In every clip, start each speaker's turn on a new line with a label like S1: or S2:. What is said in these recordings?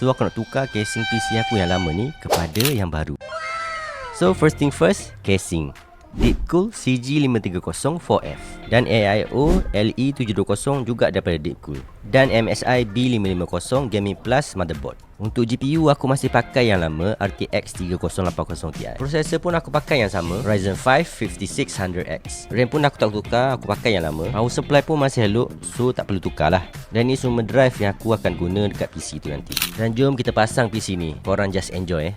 S1: So aku nak tukar casing PC aku yang lama ni kepada yang baru. So first thing first, casing Deepcool CG530-4F dan AIO LE720 juga daripada Deepcool, dan MSI B550 Gaming Plus motherboard. Untuk GPU aku masih pakai yang lama RTX 3080 Ti. Prosesor pun aku pakai yang sama Ryzen 5 5600X. RAM pun aku tak tukar, aku pakai yang lama. Power supply pun masih elok, so tak perlu tukar lah. Dan ni semua drive yang aku akan guna dekat PC tu nanti. Dan jom kita pasang PC ni, korang just enjoy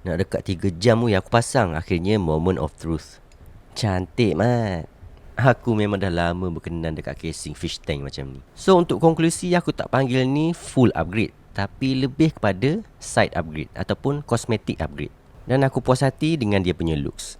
S1: Nak dekat 3 jam aku pasang. Akhirnya moment of truth. Cantik mat. Aku memang dah lama berkenan dekat casing fish tank macam ni. So untuk konklusi, aku tak panggil ni full upgrade, tapi lebih kepada side upgrade ataupun cosmetic upgrade. Dan aku puas hati dengan dia punya looks.